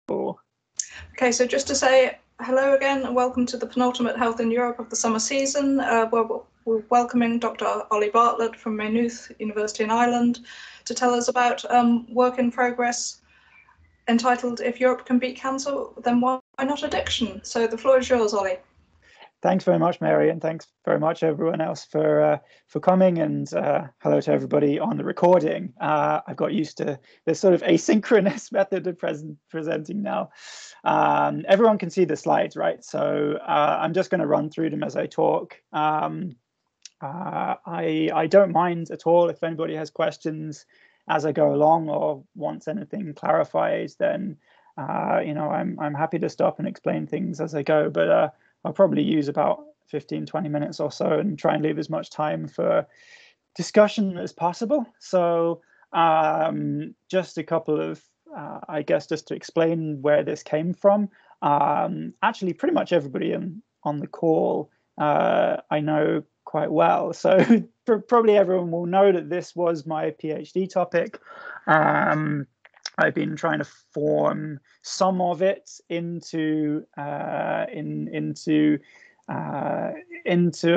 Okay, so just to say hello again and welcome to the penultimate Health in Europe of the summer season. We're welcoming Dr. Ollie Bartlett from Maynooth University in Ireland to tell us about work in progress entitled If Europe Can Beat Cancer, Then Why Not Addiction? So the floor is yours, Ollie. Thanks very much, Mary, and thanks very much everyone else for coming, and hello to everybody on the recording. I've got used to this sort of asynchronous method of presenting now. Everyone can see the slides, right? So I'm just going to run through them as I talk. I don't mind at all if anybody has questions as I go along or wants anything clarified. Then I'm happy to stop and explain things as I go. But I'll probably use about 15-20 minutes or so and try and leave as much time for discussion as possible. So just a couple of, I guess, just to explain where this came from. Actually, pretty much everybody on the call I know quite well. So probably everyone will know that this was my PhD topic. I've been trying to form some of it into a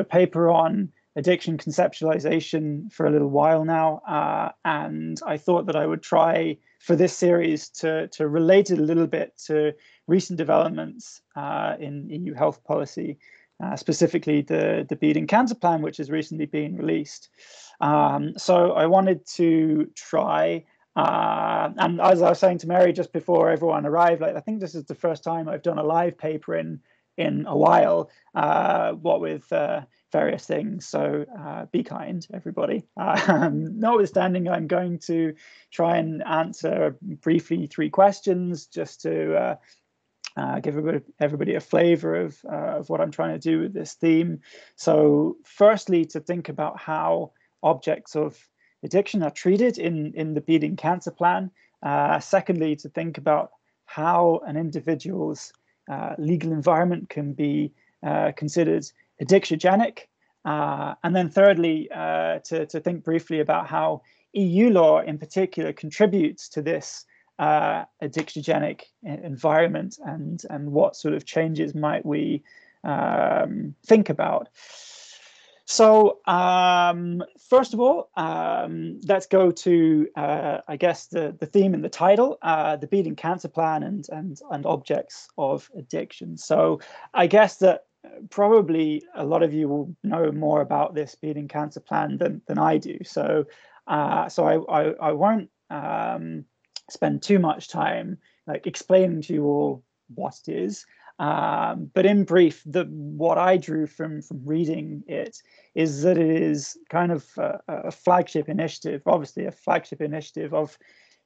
paper on addiction conceptualization for a little while now, and I thought that I would try for this series to relate it a little bit to recent developments in EU health policy, specifically the Beating Cancer Plan, which has recently been released. So I wanted to try. And as I was saying to Mary just before everyone arrived, I think this is the first time I've done a live paper in a while, what with various things. So be kind, everybody. Notwithstanding, I'm going to try and answer briefly 3 questions just to give everybody a flavor of what I'm trying to do with this theme. So firstly, to think about how objects of addiction are treated in the Beating Cancer Plan. Secondly, to think about how an individual's legal environment can be considered addictiogenic. And then thirdly, to think briefly about how EU law in particular contributes to this addictiogenic environment, and what sort of changes might we think about. So first of all, let's go to, I guess, the theme in the title, the Beating Cancer Plan and objects of addiction. So I guess that probably a lot of you will know more about this Beating Cancer Plan than I do. So I won't spend too much time explaining to you all what it is. But in brief, what I drew from reading it is that it is kind of a flagship initiative, obviously a flagship initiative of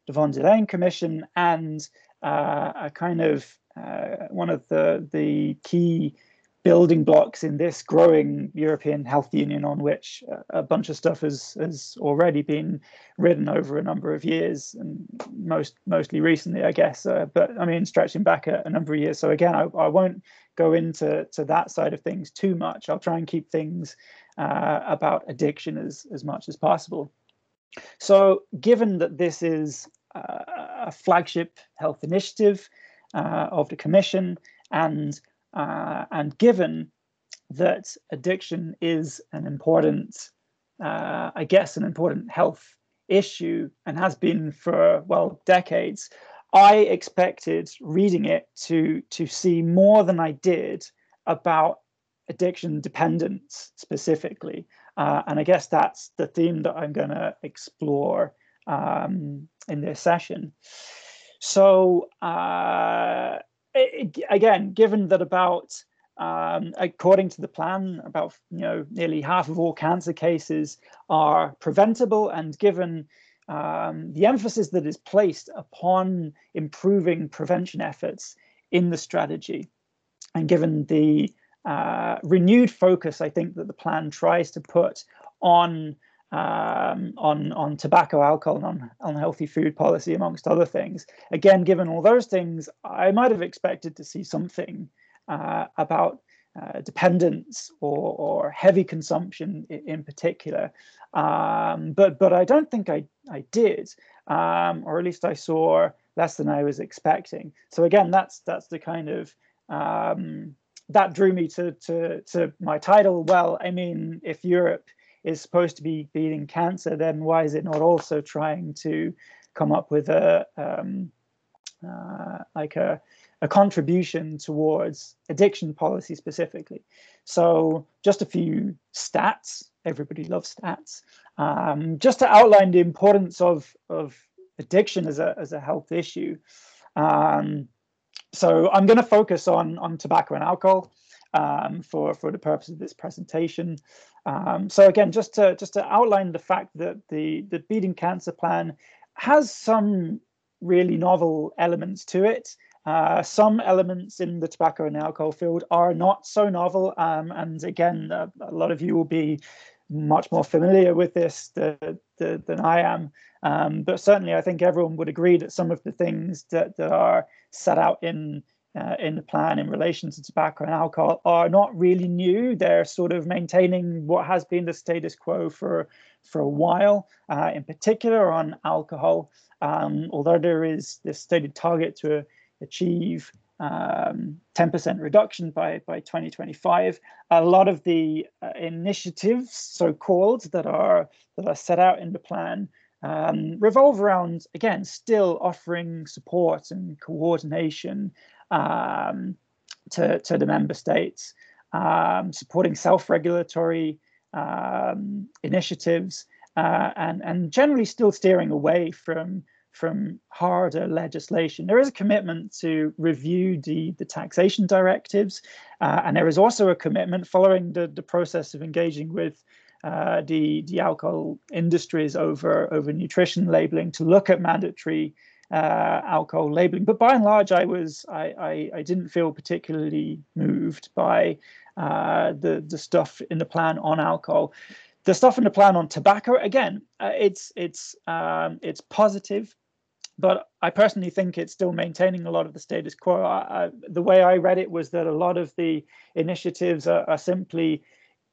the Leyen Commission, and a kind of one of the key building blocks in this growing European health union, on which a bunch of stuff has already been written over a number of years, and mostly recently, I guess. But I mean, stretching back a number of years. So again, I won't go into that side of things too much. I'll try and keep things about addiction as much as possible. So given that this is a flagship health initiative of the Commission, and given that addiction is an important, I guess, an important health issue and has been for, well, decades, I expected reading it to see more than I did about addiction dependence specifically. And I guess that's the theme that I'm going to explore in this session. So again, given that about, according to the plan, about nearly half of all cancer cases are preventable, and given the emphasis that is placed upon improving prevention efforts in the strategy, and given the renewed focus, I think, that the plan tries to put on tobacco, alcohol, and on unhealthy food policy, amongst other things. Again, given all those things, I might have expected to see something about dependence or heavy consumption in particular, but I don't think I did, or at least I saw than I was expecting. So again, that's the kind of that drew me to my title. Well, I mean, if Europe is supposed to be beating cancer, then why is it not also trying to come up with a contribution towards addiction policy specifically? So just a few stats. Everybody loves stats. Just to outline the importance of addiction as a health issue. So I'm going to focus on tobacco and alcohol for the purpose of this presentation. So again, just to outline the fact that the Beating Cancer plan has some really novel elements to it. Some elements in the tobacco and alcohol field are not so novel, and again, a lot of you will be much more familiar with this than I am. But certainly, I think everyone would agree that some of the things that are set out in the plan in relation to tobacco and alcohol are not really new. They're sort of maintaining what has been the status quo for a while, in particular on alcohol. Although there is this stated target to achieve 10% reduction by 2025, a lot of the initiatives, so-called, that are set out in the plan revolve around, again, still offering support and coordination to the member states, supporting self-regulatory initiatives, and generally still steering away from harder legislation. There is a commitment to review the taxation directives, and there is also a commitment following the process of engaging with the alcohol industries over nutrition labeling to look at mandatory alcohol labeling. But by and large, I didn't feel particularly moved by the stuff in the plan on alcohol. The stuff in the plan on tobacco, again, it's positive, but I personally think it's still maintaining a lot of the status quo. The way I read it was that a lot of the initiatives are simply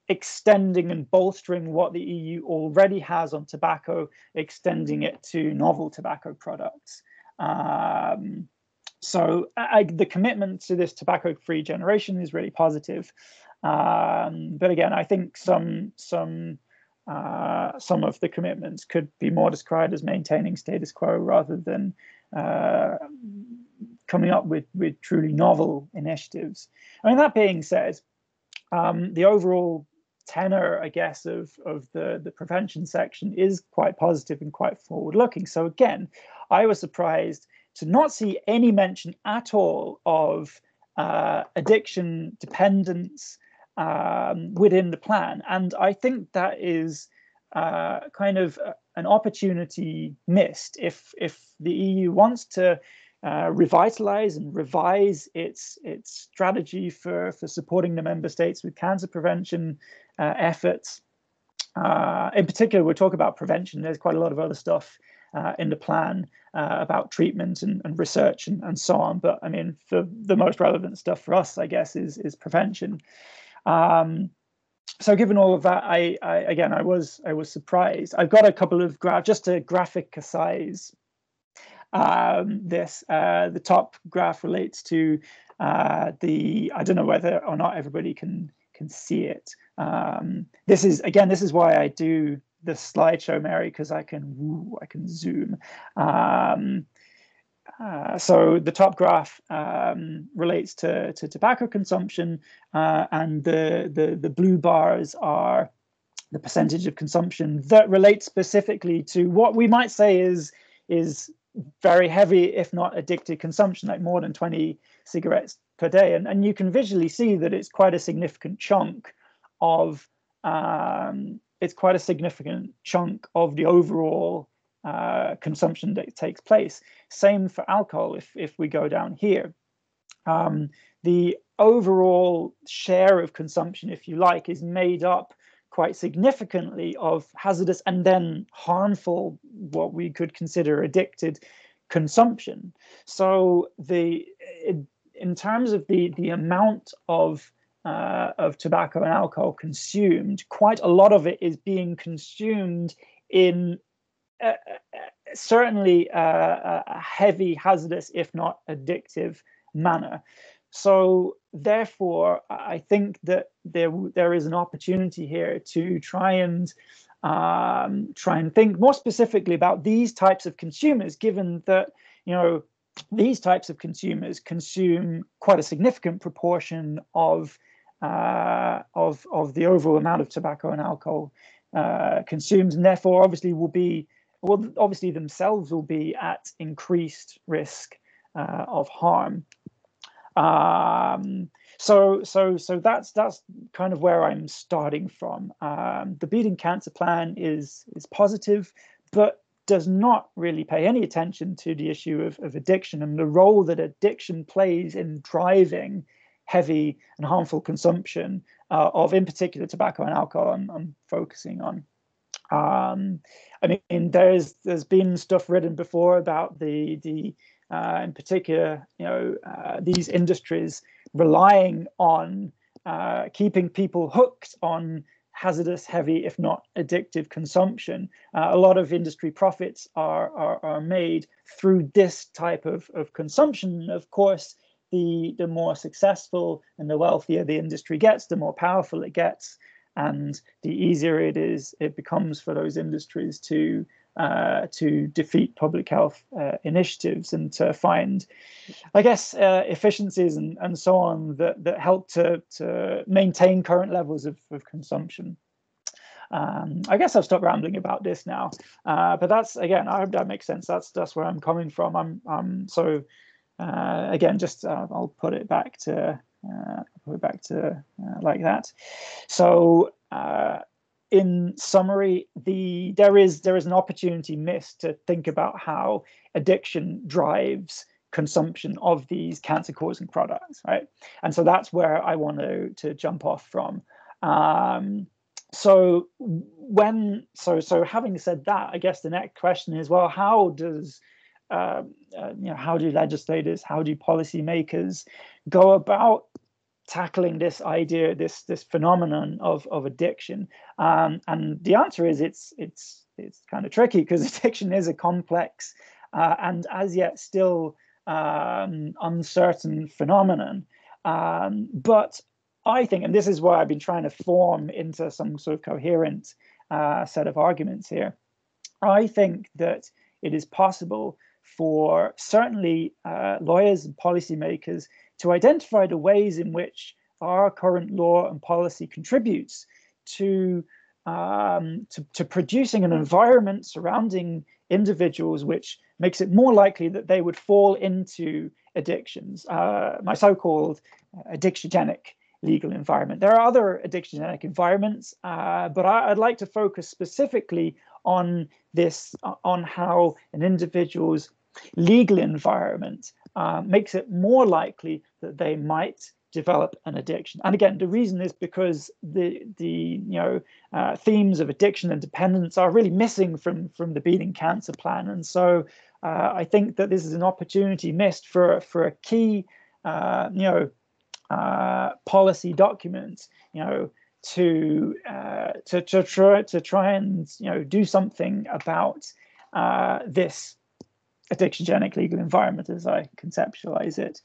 extending and bolstering what the EU already has on tobacco, extending it to novel tobacco products. So the commitment to this tobacco-free generation is really positive. But again, I think some of the commitments could be more described as maintaining status quo rather than coming up with truly novel initiatives. I mean, that being said, the overall tenor, I guess, of the prevention section is quite positive and quite forward-looking. So again, I was surprised to not see any mention at all of addiction dependence within the plan. And I think that is kind of an opportunity missed. If the EU wants to revitalize and revise its strategy for supporting the member states with cancer prevention efforts, in particular, we'll talk about prevention. There's quite a lot of other stuff in the plan about treatment and research and so on. But I mean, the most relevant stuff for us, I guess, is prevention. So given all of that, I was surprised. I've got a couple of graphs just to graphicize this. The top graph relates to I don't know whether or not everybody can see it. This is why I do the slideshow, Mary, because I can zoom. So the top graph relates to tobacco consumption, and the blue bars are the percentage of consumption that relates specifically to what we might say is very heavy, if not addictive consumption, like more than 20 cigarettes per day. And you can visually see that it's quite a significant chunk of the overall consumption that takes place. Same for alcohol. If we go down here, the overall share of consumption, if you like, is made up quite significantly of hazardous and then harmful, what we could consider addicted consumption. So in terms of the amount of tobacco and alcohol consumed, quite a lot of it is being consumed in certainly a heavy, hazardous, if not addictive manner. So therefore, I think that there is an opportunity here to try and think more specifically about these types of consumers, given that, you know, these types of consumers consume quite a significant proportion of the overall amount of tobacco and alcohol consumed, and therefore obviously obviously themselves will be at increased risk of harm. So that's kind of where I'm starting from. The Beating Cancer Plan is positive, but does not really pay any attention to the issue of addiction and the role that addiction plays in driving heavy and harmful consumption of, in particular, tobacco and alcohol. I'm focusing on. I mean, there's been stuff written before about the in particular, you know, these industries relying on keeping people hooked on hazardous, heavy, if not addictive consumption. A lot of industry profits are made through this type of consumption. Of course, the more successful and the wealthier the industry gets, the more powerful it gets, and the easier it becomes for those industries to defeat public health initiatives and to find, I guess, efficiencies and so on that help to maintain current levels of consumption. I guess I've stopped rambling about this now, but that's, again, I hope that makes sense. That's where I'm coming from. So again, just I'll put it back to like that. So in summary, there is an opportunity missed to think about how addiction drives consumption of these cancer-causing products, right? And so that's where I want to jump off from. So having said that, I guess the next question is, well, how do legislators, how do policymakers go about tackling this idea, this phenomenon of addiction? And the answer is it's kind of tricky, because addiction is a complex and as yet still uncertain phenomenon. But I think, and this is why I've been trying to form into some sort of coherent set of arguments here, I think that it is possible for certainly lawyers and policymakers to identify the ways in which our current law and policy contributes to producing an environment surrounding individuals which makes it more likely that they would fall into addictions, my so-called addictiogenic legal environment. There are other addictiogenic environments, but I'd like to focus specifically on this, on how an individual's legal environment makes it more likely that they might develop an addiction. And again, the reason is because the themes of addiction and dependence are really missing from the Beating Cancer Plan. And so I think that this is an opportunity missed for a key policy document, to try and do something about this addictiogenic legal environment as I conceptualize it.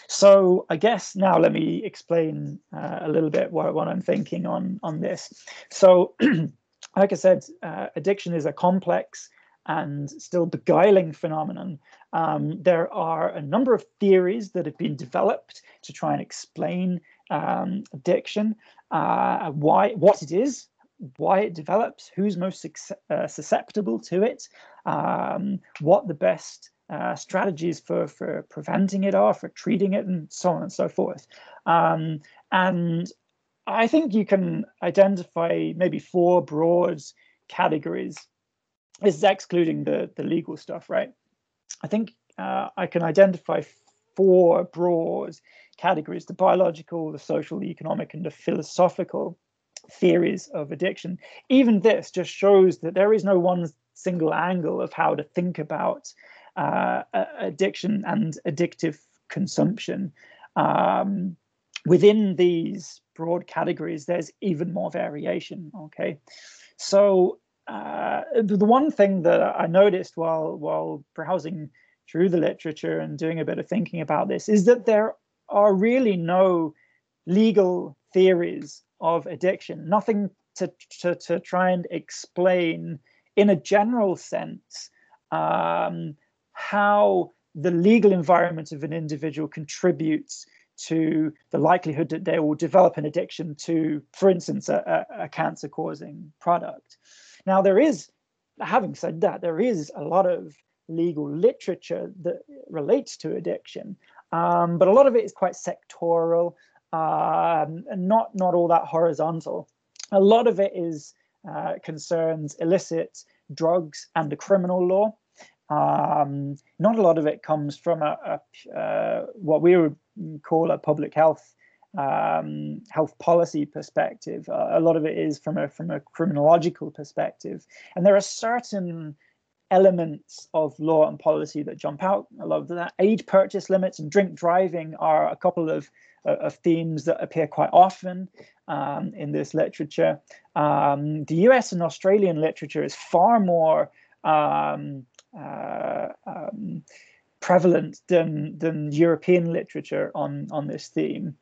So I guess now let me explain a little bit what I'm thinking on this. So like I said, addiction is a complex and still beguiling phenomenon. There are a number of theories that have been developed to try and explain addiction, what it is, why it develops, who's most susceptible to it, what the best strategies for preventing it are, for treating it, and so on and so forth. And I think you can identify maybe 4 broad categories. This is excluding the legal stuff, right? I think I can identify 4 broad categories: the biological, the social, the economic, and the philosophical theories of addiction. Even this just shows that there is no one single angle of how to think about addiction and addictive consumption. Within these broad categories, there's even more variation. Okay, so the one thing that I noticed while browsing through the literature and doing a bit of thinking about this is that there are really no legal theories of addiction, nothing to try and explain in a general sense how the legal environment of an individual contributes to the likelihood that they will develop an addiction to, for instance, a cancer-causing product. Now, having said that, there is a lot of legal literature that relates to addiction, but a lot of it is quite sectoral and not all that horizontal. A lot of it is concerns illicit drugs and the criminal law. Not a lot of it comes from what we would call a public health policy perspective. A lot of it is from a criminological perspective, and there are certain elements of law and policy that jump out. A lot of that age purchase limits and drink driving are a couple of themes that appear quite often in this literature. The US and Australian literature is far more prevalent than European literature on this theme.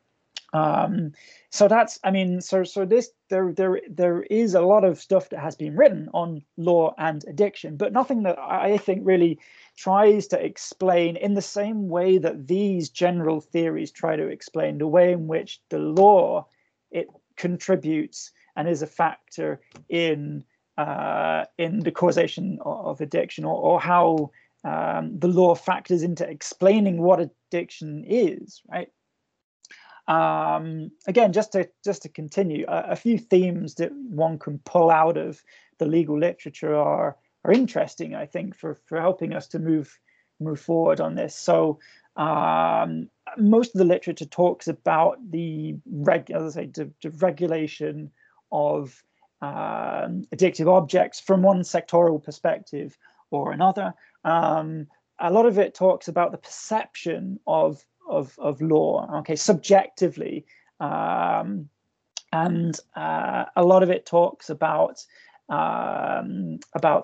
So that's, I mean, so this there is a lot of stuff that has been written on law and addiction, but nothing that I think really tries to explain in the same way that these general theories try to explain the way in which the law it contributes and is a factor in the causation of addiction, or how the law factors into explaining what addiction is, right? Again, just to continue, a few themes that one can pull out of the legal literature are interesting, I think, for helping us to move forward on this. So most of the literature talks about the regulation of addictive objects from one sectoral perspective or another. A lot of it talks about the perception of law, okay, subjectively, and a lot of it talks about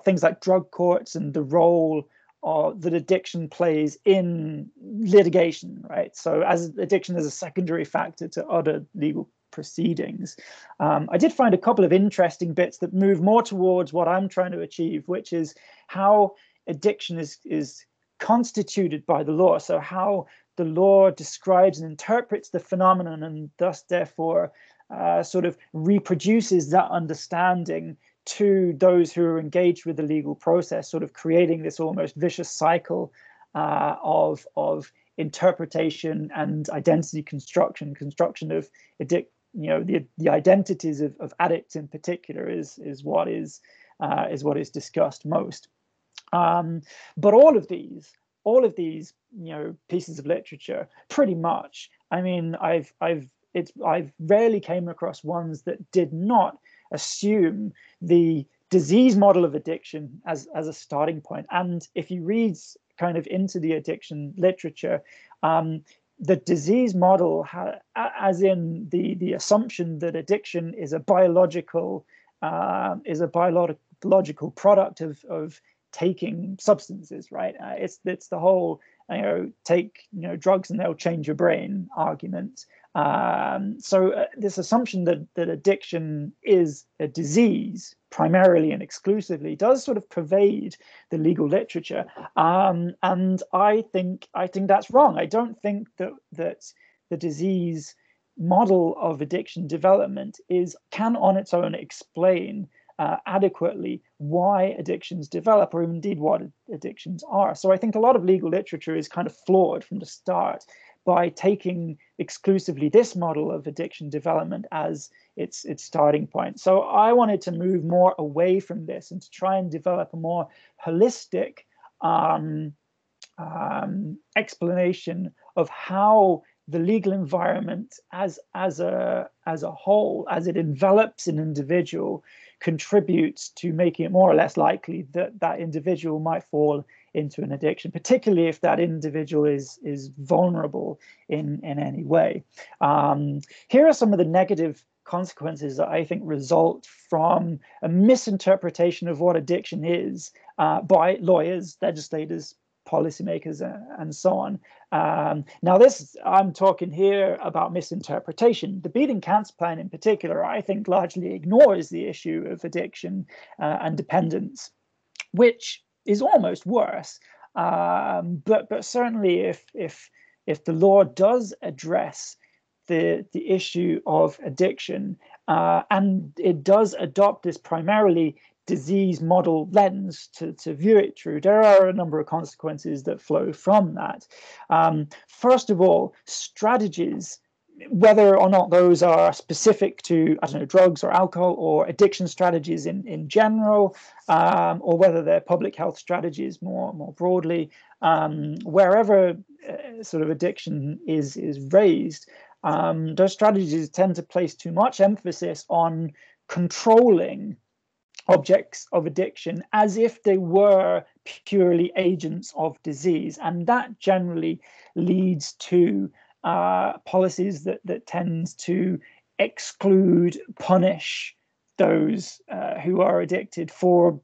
things like drug courts and the role that addiction plays in litigation, right? So as addiction is a secondary factor to other legal proceedings. I did find a couple of interesting bits that move more towards what I'm trying to achieve, which is how addiction is constituted by the law. So how the law describes and interprets the phenomenon, and thus therefore sort of reproduces that understanding to those who are engaged with the legal process, sort of creating this almost vicious cycle of interpretation and identity construction of the identities of addicts in particular is what is discussed most. But all of these pieces of literature, pretty much, I mean, I've rarely came across ones that did not assume the disease model of addiction as a starting point. And if you read kind of into the addiction literature, the disease model, as in the assumption that addiction is a biological product of taking substances, right? It's the whole take drugs and they'll change your brain argument. So this assumption that addiction is a disease primarily and exclusively does sort of pervade the legal literature, and I think that's wrong. I don't think that the disease model of addiction development can on its own explain adequately why addictions develop, or indeed what addictions are. So I think a lot of legal literature is kind of flawed from the start by taking exclusively this model of addiction development as its starting point. So I wanted to move more away from this and to try and develop a more holistic explanation of how the legal environment as a whole, as it envelops an individual, contributes to making it more or less likely that that individual might fall into an addiction, particularly if that individual is vulnerable in any way. Here are some of the negative consequences that I think result from a misinterpretation of what addiction is by lawyers, legislators, policymakers, and so on. Now, I'm talking here about misinterpretation. The Beating Cancer Plan in particular, I think, largely ignores the issue of addiction and dependence, which is almost worse. But certainly if the law does address the issue of addiction, and it does adopt this primarily disease model lens to view it through, there are a number of consequences that flow from that. First of all, strategies, whether or not those are specific to, I don't know, drugs or alcohol or addiction strategies in general, or whether they're public health strategies more broadly, wherever sort of addiction is raised, those strategies tend to place too much emphasis on controlling objects of addiction as if they were purely agents of disease. And that generally leads to policies that tend to exclude, punish those who are addicted for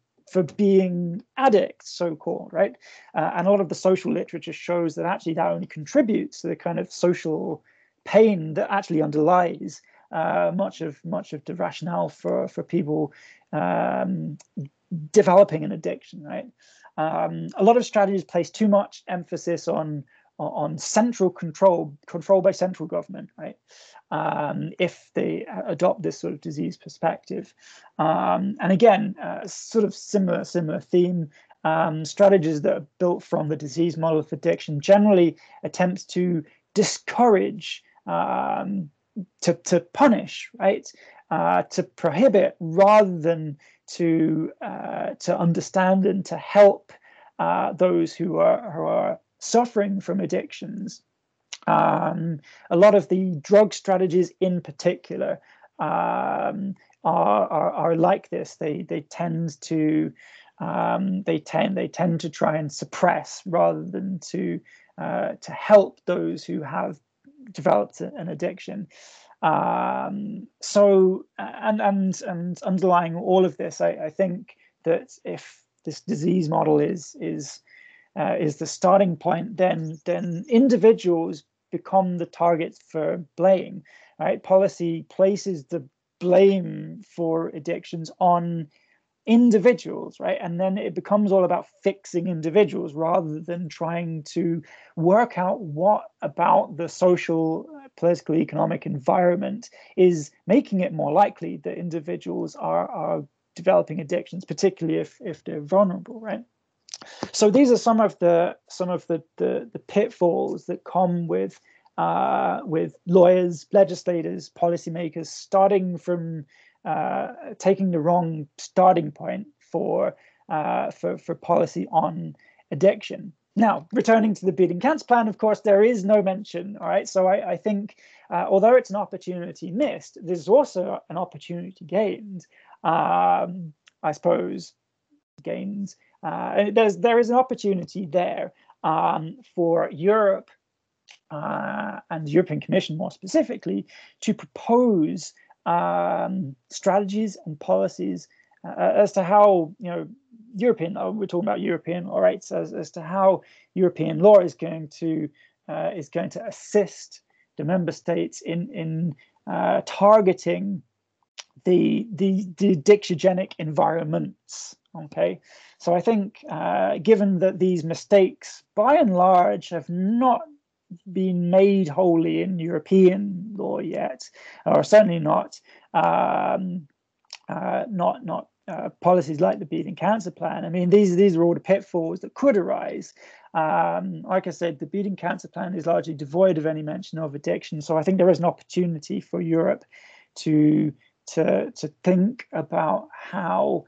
being addicts, so-called, right? And a lot of the social literature shows that actually that only contributes to the kind of social pain that actually underlies much of the rationale for people developing an addiction, right? A lot of strategies place too much emphasis on central control by central government, right? If they adopt this sort of disease perspective, and again, sort of similar theme. Strategies that are built from the disease model of addiction generally attempt to discourage, to punish, right? To prohibit rather than to understand and to help those who are suffering from addictions. A lot of the drug strategies, in particular, are like this. They tend to try and suppress rather than to help those who have developed an addiction. So underlying all of this, I think that if this disease model is the starting point, then individuals become the targets for blame, right? Policy places the blame for addictions on individuals, right? And then it becomes all about fixing individuals rather than trying to work out what about the social, political, economic environment is making it more likely that individuals are developing addictions, particularly if they're vulnerable, right? So these are some of the pitfalls that come with lawyers, legislators, policymakers starting from taking the wrong starting point for policy on addiction. Now, returning to the Beating Cancer Plan, of course, there is no mention. All right, so I think although it's an opportunity missed, there's also an opportunity gained. I suppose gained. There is an opportunity there for Europe and the European Commission more specifically to propose strategies and policies as to how, European, we're talking about European law, right? So as to how European law is going to assist the member states in targeting the addictiogenic environments. Okay, so I think given that these mistakes by and large have not been made wholly in European law yet, or certainly not policies like the Beating Cancer Plan. I mean, these are all the pitfalls that could arise. Like I said, the Beating Cancer Plan is largely devoid of any mention of addiction. So I think there is an opportunity for Europe to think about how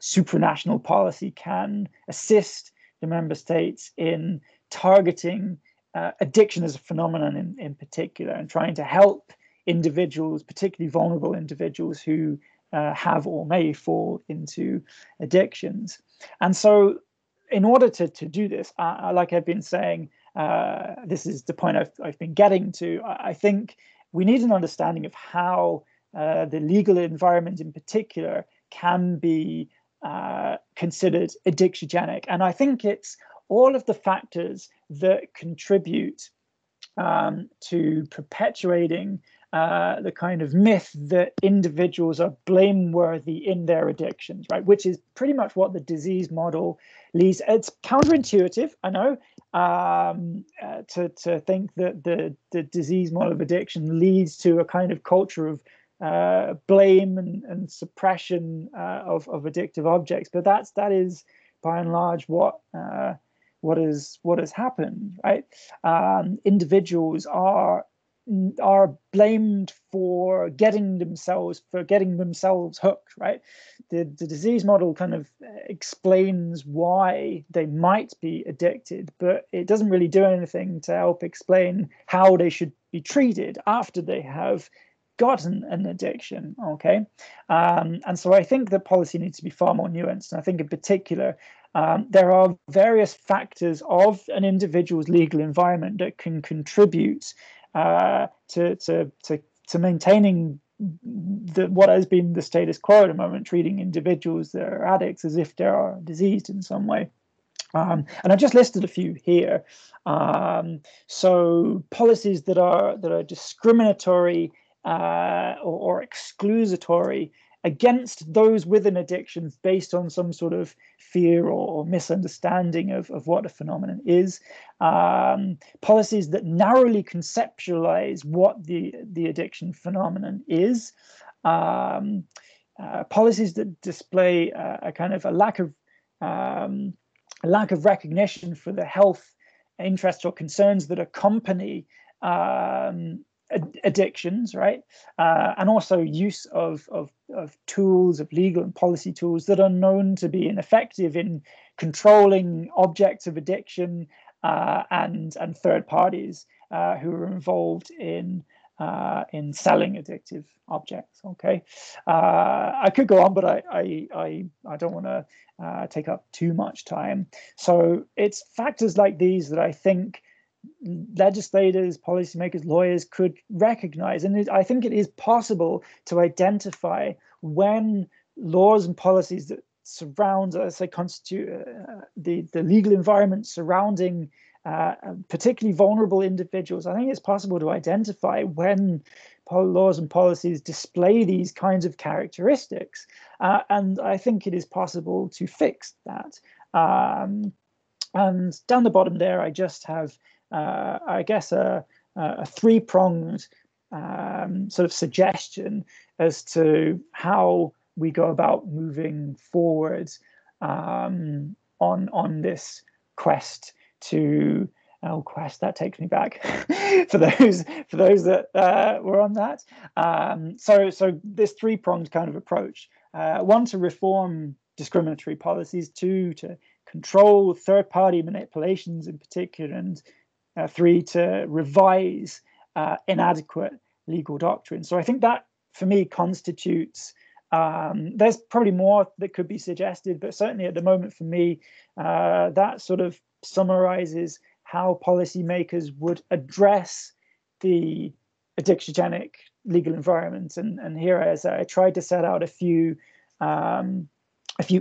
supranational policy can assist the member states in targeting addiction as a phenomenon in particular, and trying to help individuals, particularly vulnerable individuals who have or may fall into addictions. And so in order to do this, like I've been saying, this is the point I've been getting to, I think we need an understanding of how the legal environment in particular can be considered addictiogenic. And I think it's all of the factors that contribute to perpetuating the kind of myth that individuals are blameworthy in their addictions, right? Which is pretty much what the disease model leads. It's counterintuitive, I know, to think that the disease model of addiction leads to a kind of culture of blame and suppression of addictive objects, but that is by and large what has happened, right? Individuals are blamed for getting themselves hooked, right? The disease model kind of explains why they might be addicted, but it doesn't really do anything to help explain how they should be treated after they have gotten an addiction. Okay, and so I think that policy needs to be far more nuanced. And I think in particular, there are various factors of an individual's legal environment that can contribute to maintaining what has been the status quo at the moment, treating individuals that are addicts as if they are diseased in some way. And I just listed a few here. So policies that are discriminatory or exclusatory against those with an addiction based on some sort of fear or misunderstanding of what a phenomenon is. Policies that narrowly conceptualize what the addiction phenomenon is. Policies that display a kind of a lack of recognition for the health interests or concerns that accompany addictions, right? And also use of tools, of legal and policy tools that are known to be ineffective in controlling objects of addiction and third parties who are involved in selling addictive objects. Okay, I could go on, but I don't want to take up too much time. So it's factors like these that I think legislators, policymakers, lawyers could recognize. And I think it is possible to identify when laws and policies that surround, say, constitute the legal environment surrounding particularly vulnerable individuals. I think it's possible to identify when laws and policies display these kinds of characteristics. And I think it is possible to fix that. And down the bottom there, I just have I guess a three-pronged sort of suggestion as to how we go about moving forward on this quest to that takes me back for those that were on that. So this three-pronged kind of approach: one, to reform discriminatory policies; two, to control third-party manipulations in particular; and three, to revise inadequate legal doctrine. So I think that, for me, constitutes, there's probably more that could be suggested, but certainly at the moment for me, that sort of summarizes how policymakers would address the addictiogenic legal environment. And here, as I tried to set out a few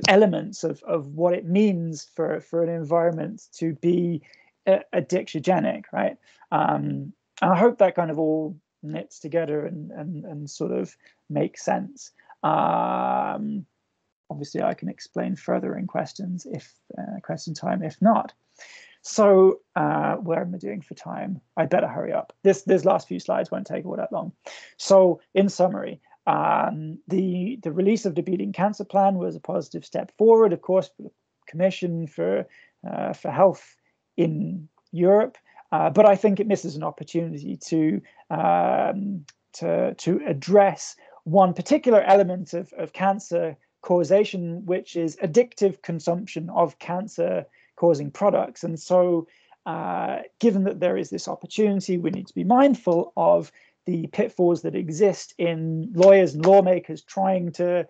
elements of what it means for an environment to be addictiogenic, right? And I hope that kind of all knits together and sort of makes sense. Obviously, I can explain further in questions if question time. If not, so where am I doing for time? I better hurry up. This last few slides won't take all that long. So, in summary, the release of the Beating Cancer Plan was a positive step forward, of course, for the Commission for Health in Europe, but I think it misses an opportunity to address one particular element of cancer causation, which is addictive consumption of cancer-causing products. And so, given that there is this opportunity, we need to be mindful of the pitfalls that exist in lawyers and lawmakers trying to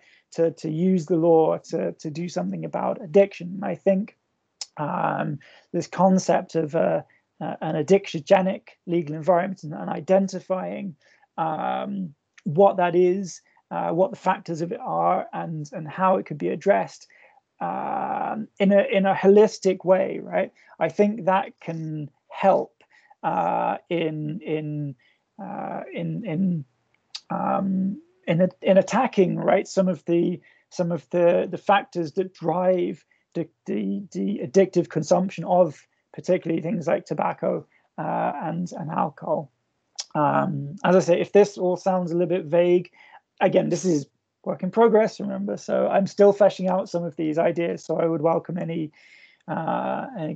use the law to do something about addiction. I think this concept of an addictiogenic legal environment and identifying what that is, what the factors of it are, and how it could be addressed in a holistic way, right? I think that can help in attacking, right, some of the factors that drive the addictive consumption of particularly things like tobacco and alcohol. As I say, if this all sounds a little bit vague, again, this is work in progress, remember, so I'm still fleshing out some of these ideas, so I would welcome any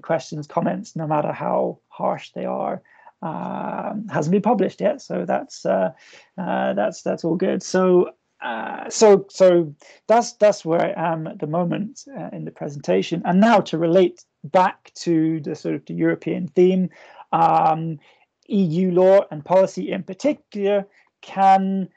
questions, comments, no matter how harsh they are. Hasn't been published yet, so that's all good. So that's where I am at the moment in the presentation. And now to relate back to the sort of the European theme, EU law and policy in particular can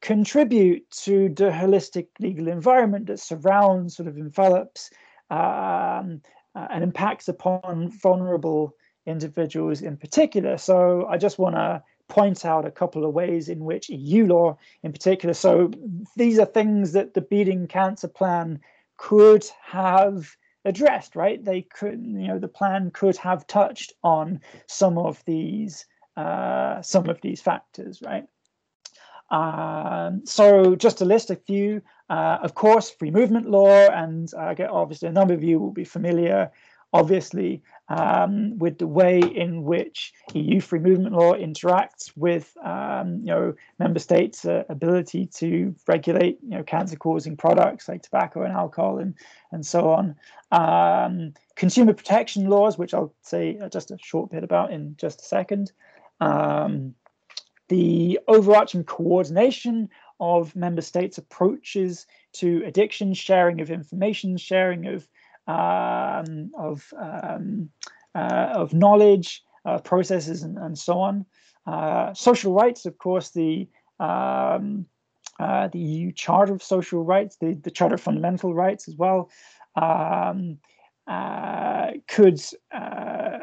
contribute to the holistic legal environment that surrounds, sort of envelops, and impacts upon vulnerable individuals in particular. So I just want to point out a couple of ways in which EU law in particular, so these are things that the Beating Cancer Plan could have addressed, right? They could, the plan could have touched on some of these factors, right? So just to list a few, of course, free movement law, and obviously a number of you will be familiar, obviously, with the way in which EU free movement law interacts with, member states' ability to regulate, cancer-causing products like tobacco and alcohol and so on. Consumer protection laws, which I'll say just a short bit about in just a second. The overarching coordination of member states' approaches to addiction, sharing of information, sharing of knowledge, processes, and so on. Social rights, of course, the EU Charter of Social Rights, the Charter of Fundamental Rights as well, could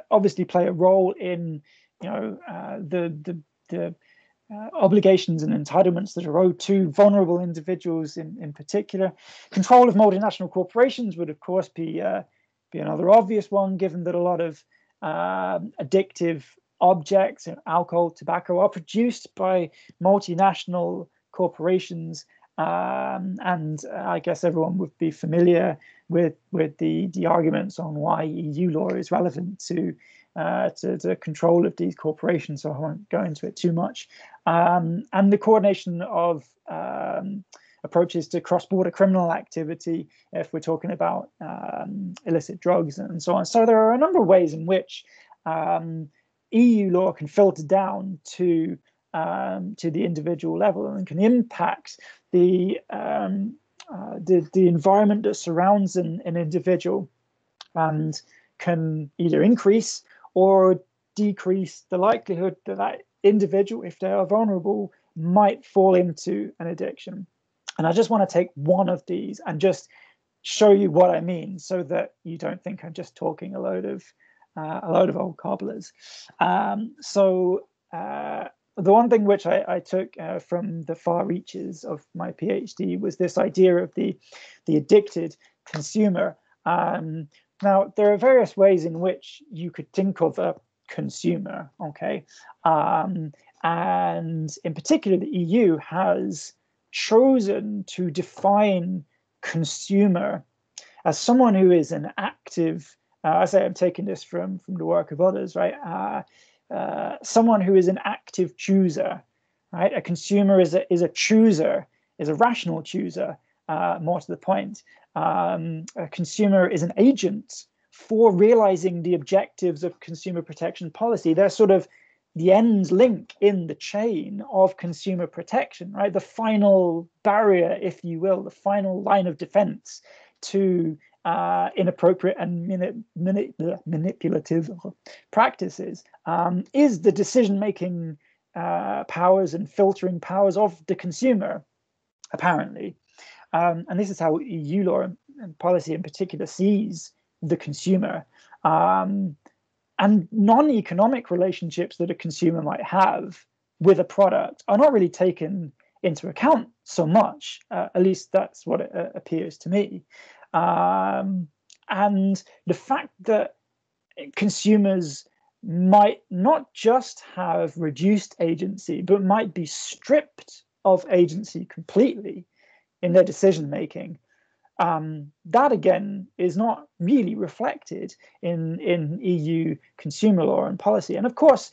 obviously play a role in the obligations and entitlements that are owed to vulnerable individuals in particular. Control of multinational corporations would, of course, be another obvious one, given that a lot of addictive objects, alcohol, tobacco, are produced by multinational corporations. And I guess everyone would be familiar with the arguments on why EU law is relevant to the control of these corporations, so I won't go into it too much. And the coordination of approaches to cross-border criminal activity, if we're talking about illicit drugs and so on. So there are a number of ways in which EU law can filter down to the individual level and can impact the environment that surrounds an individual, and can either increase or decrease the likelihood that that individual, if they are vulnerable, might fall into an addiction. And I just want to take one of these and just show you what I mean, so that you don't think I'm just talking a load of old cobblers. The one thing which I took from the far reaches of my PhD was this idea of the addicted consumer. Now, there are various ways in which you could think of a consumer, okay? And in particular, the EU has chosen to define consumer as someone who is an active, I say I'm taking this from the work of others, right? Someone who is an active chooser, right? A consumer is a chooser, is a rational chooser, more to the point. A consumer is an agent for realizing the objectives of consumer protection policy. They're sort of the end link in the chain of consumer protection, right? The final barrier, if you will, the final line of defense to inappropriate and manipulative practices is the decision-making powers and filtering powers of the consumer, apparently. And this is how EU law and policy in particular sees the consumer. And non-economic relationships that a consumer might have with a product are not really taken into account so much. At least that's what it appears to me. And the fact that consumers might not just have reduced agency, but might be stripped of agency completely in their decision making. That again is not really reflected in EU consumer law and policy. And of course,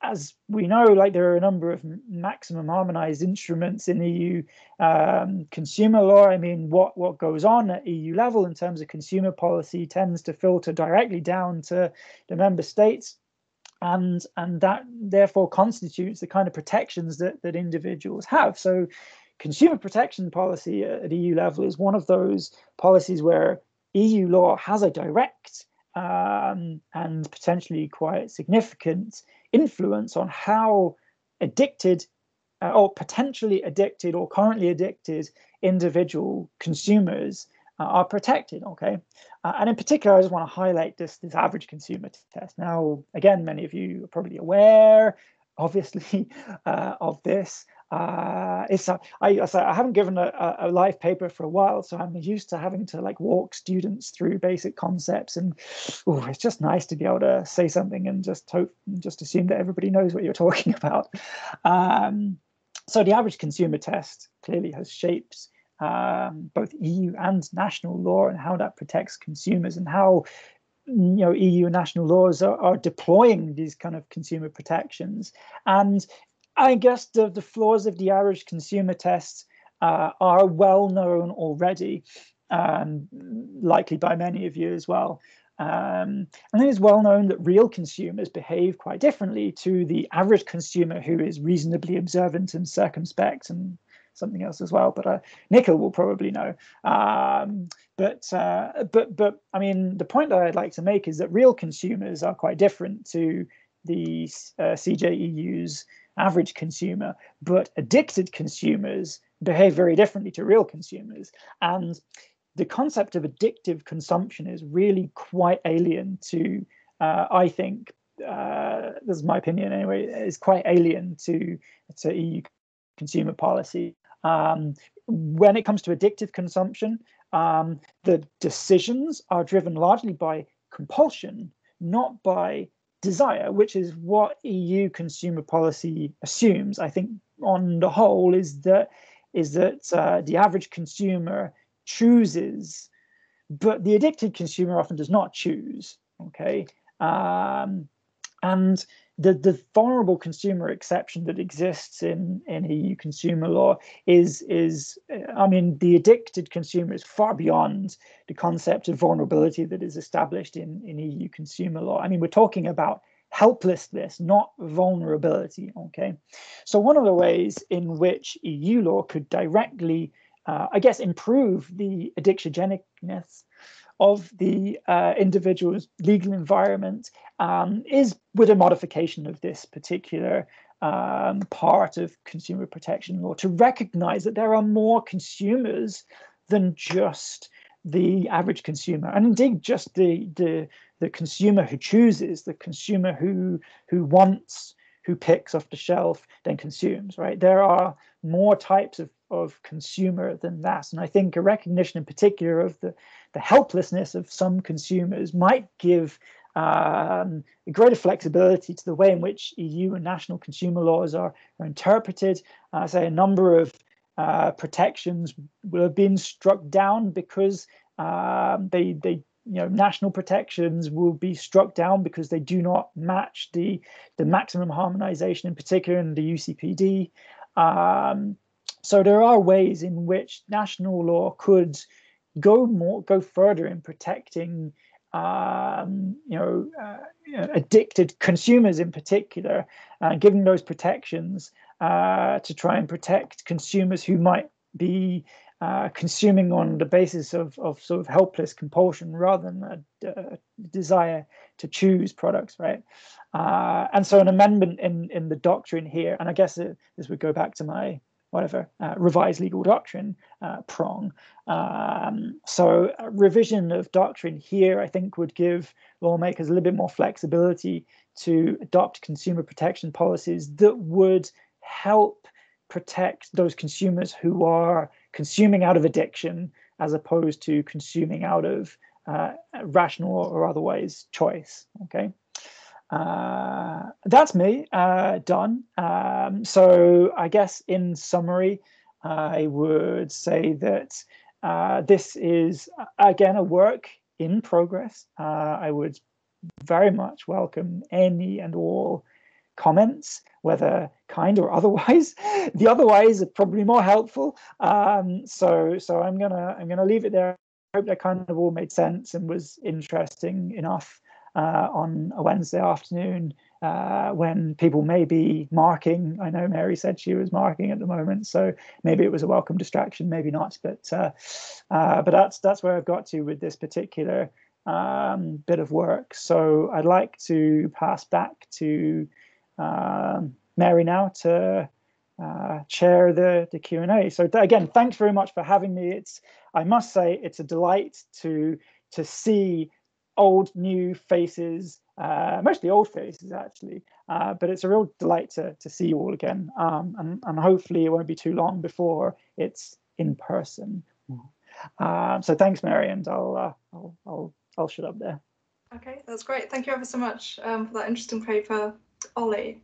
as we know, like there are a number of maximum harmonized instruments in EU consumer law. I mean, what goes on at EU level in terms of consumer policy tends to filter directly down to the member states. And that therefore constitutes the kind of protections that individuals have. So consumer protection policy at EU level is one of those policies where EU law has a direct and potentially quite significant influence on how addicted or potentially addicted or currently addicted individual consumers are protected. Okay, and in particular, I just want to highlight this average consumer test. Now, again, many of you are probably aware, obviously, of this. I haven't given a live paper for a while, so I'm used to having to like walk students through basic concepts, and it's just nice to be able to say something and just assume that everybody knows what you're talking about. So the average consumer test clearly has shaped both EU and national law and how that protects consumers, and how EU and national laws are deploying these kind of consumer protections. And I guess the flaws of the average consumer test are well known already, likely by many of you as well. And it is well known that real consumers behave quite differently to the average consumer who is reasonably observant and circumspect, and something else as well, but Nicola will probably know. But I mean, the point that I'd like to make is that real consumers are quite different to the CJEU's average consumer, but addicted consumers behave very differently to real consumers. And the concept of addictive consumption is really quite alien to, I think, this is my opinion anyway, is quite alien to EU consumer policy. When it comes to addictive consumption, the decisions are driven largely by compulsion, not by desire, which is what EU consumer policy assumes. I think on the whole is that the average consumer chooses, but the addicted consumer often does not choose. Okay, and the vulnerable consumer exception that exists in EU consumer law is I mean, the addicted consumer is far beyond the concept of vulnerability that is established in EU consumer law. I mean, we're talking about helplessness, not vulnerability. Okay, so one of the ways in which EU law could directly, I guess, improve the addictiogenicness of the individual's legal environment is with a modification of this particular part of consumer protection law, to recognize that there are more consumers than just the average consumer, and indeed just the consumer who chooses, the consumer who wants, who picks off the shelf, then consumes, right? There are more types of consumer than that. And I think a recognition in particular of the helplessness of some consumers might give greater flexibility to the way in which EU and national consumer laws are interpreted. Say a number of protections will have been struck down because national protections will be struck down because they do not match the maximum harmonization, in particular in the UCPD. So there are ways in which national law could go further in protecting addicted consumers in particular, giving those protections to try and protect consumers who might be consuming on the basis of sort of helpless compulsion rather than a desire to choose products, right? And so an amendment in the doctrine here, and I guess this would go back to my revised legal doctrine prong. So a revision of doctrine here, I think, would give lawmakers a little bit more flexibility to adopt consumer protection policies that would help protect those consumers who are consuming out of addiction as opposed to consuming out of rational or otherwise choice. Okay, that's me done. So I guess in summary, I would say that this is again a work in progress. I would very much welcome any and all comments, whether kind or otherwise. The otherwise are probably more helpful. So I'm gonna leave it there. I hope that kind of all made sense and was interesting enough on a Wednesday afternoon when people may be marking. I know Mary said she was marking at the moment, so maybe it was a welcome distraction, maybe not. But that's where I've got to with this particular bit of work. So I'd like to pass back to Mary now to chair the Q&A. So again, thanks very much for having me. I must say, it's a delight to see old, new faces, mostly old faces actually, but it's a real delight to see you all again. And hopefully it won't be too long before it's in person. So thanks, Mary, and I'll shut up there. Okay, that's great. Thank you ever so much for that interesting paper, Ollie.